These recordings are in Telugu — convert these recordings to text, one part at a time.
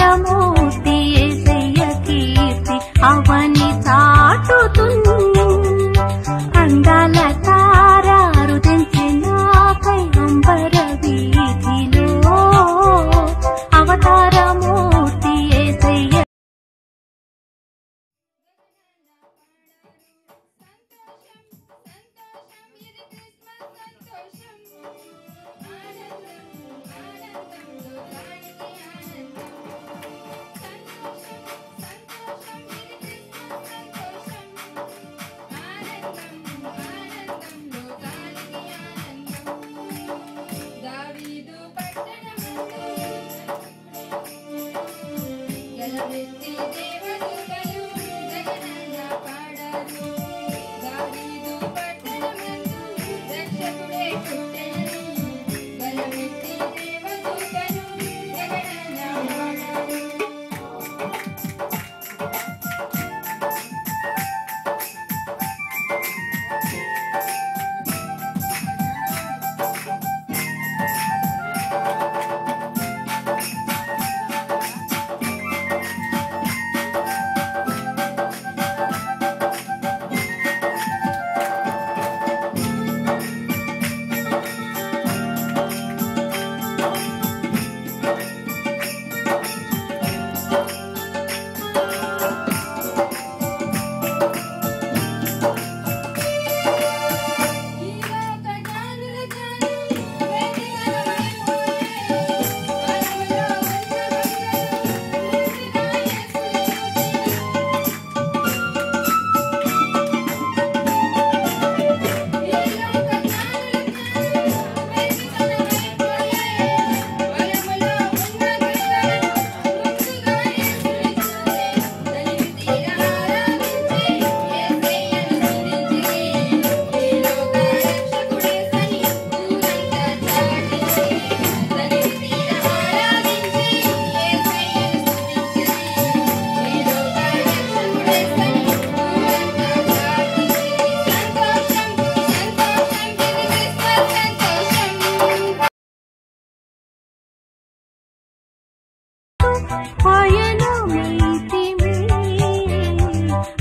అవతారమూర్తి యేసయ్య కీర్తి అవని చాటుతుంది. అందాల తార రుదించినాకై అంబర వీధిలో అవతారమూర్తి యేసయ్య.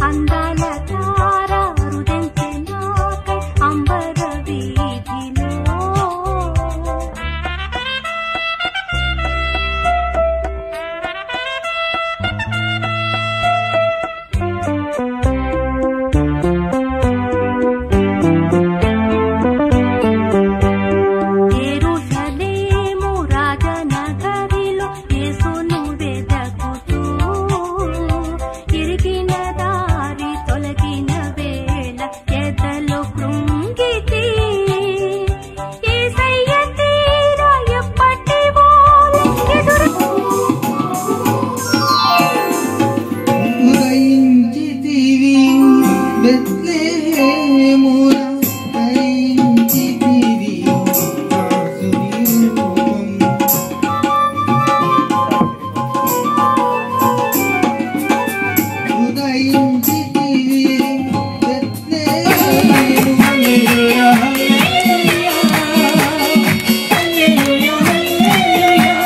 అందాల తార రుదించినాకై అంబర వీధిలో యెరూషలేము రాజనగరిలో యేసును వెదకుతూ ఇరిగిన దారి తొలగిన వేళ ఎదలో కృంగితి. యేసయ్య తీర ఎప్పటి వోలె ఉదయించితివి బెత్లెహేమున ఉదయించితివి దాసుని రూపం. ఉదయించితివి బెత్లెహేమున హల్లెలూయా హల్లెలూయా హల్లెలూయా.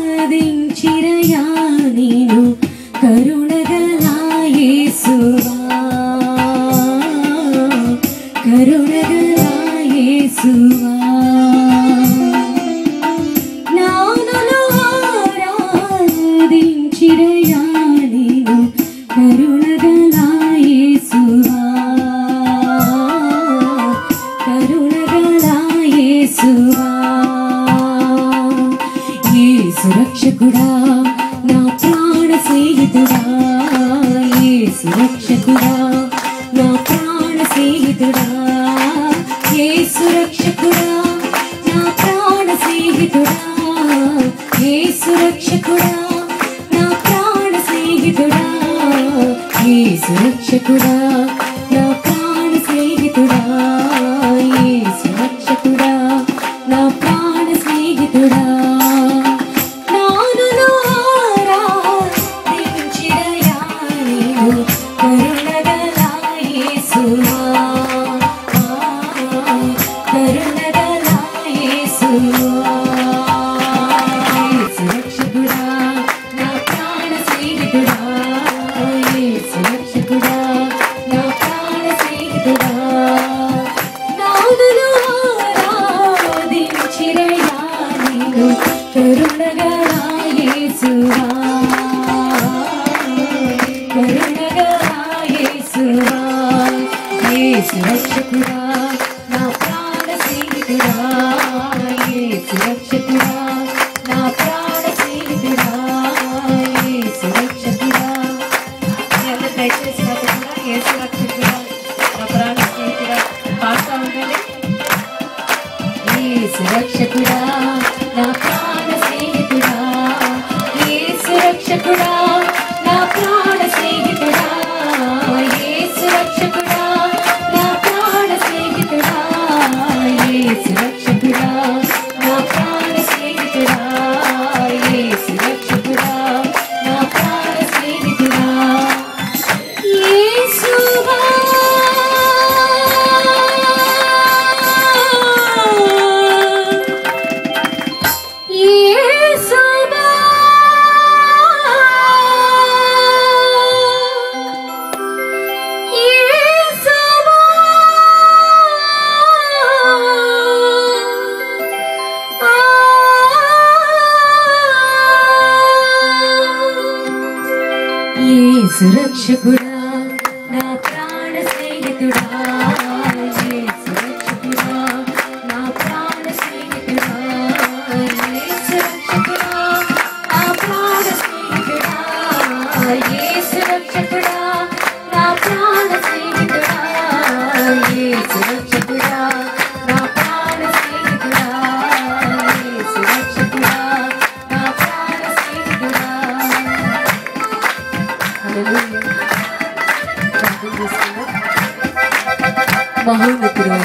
ఆరాధించిరయా నీను కరుణగల యేసువా, కరుణగల యేసువా. నానులు ఆరాధించిరయా నీను కరుణగల యేసువా, కరుణగల యేసువా. యేసు రక్షకుడా నా ప్రాణ స్నేహితుడా, యేసు రక్షకుడా నా ప్రాణ స్నేహితుడా, యేసు రక్షకుడా నా ప్రాణ స్నేహితుడా యేసు రక్షకుడా నా ప్రాణ స్నేహితుడా యేసు రక్షకుడా నా ప్రాణ స్నేహితుడా యేసు రక్షకుడా నా ప్రాణ స్నేహితుడా నానును ఆరాధించిరయా నీవు కరుణగల యేసువా కరుణగల యేసువా యేసు రక్షకుడా నా ప్రాణ స్నేహితుడా యేసు రక్షకుడా నా ప్రాణ స్నేహితుడా నానును ఆరాధించిరయా నీవు కరుణగల యేసువా కరుణగల యేసువా యేసు రక్షకుడా నా ప్రాణ స్నేహితుడా యేసు రక్షకుడా నా ప్రాణ స్నేహితుడా యేసు రక్షకుడా అందరూ దయచేసి నాతో కూడా యేసు రక్షకుడా నా ప్రాణ స్నేహితుడా పాడుతూ ఉండండి. యేసు రక్షకుడా నా ప్రాణ స్నేహితుడా యేసు రక్షకుడా నా ప్రాణ స్నేహితుడా యేసు రక్షకుడా నా ప్రాణ స్నేహితుడా యేసు రక్షకుడా నా ప్రాణ స్నేహితుడా యేసు రక్షకుడా నా ప్రాణ స్నేహితుడా యేసువా యేసువా యేసువా యేసు రక్షకుడా నా ప్రాణ స్నేహితుడా యేసు రక్షకుడా నా ప్రాణ స్నేహితుడా యేసు రక్షకుడా నా ప్రాణ స్నేహితుడా యేసు రక్షకుడా నా ప్రాణ స్నేహితుడా యేసు రక్షకుడా నా ప్రాణ స్నేహితుడా యేసు రక్షకుడా నా ప్రాణ స్నేహితుడా హల్లెలూయా. మహోన్నతుడా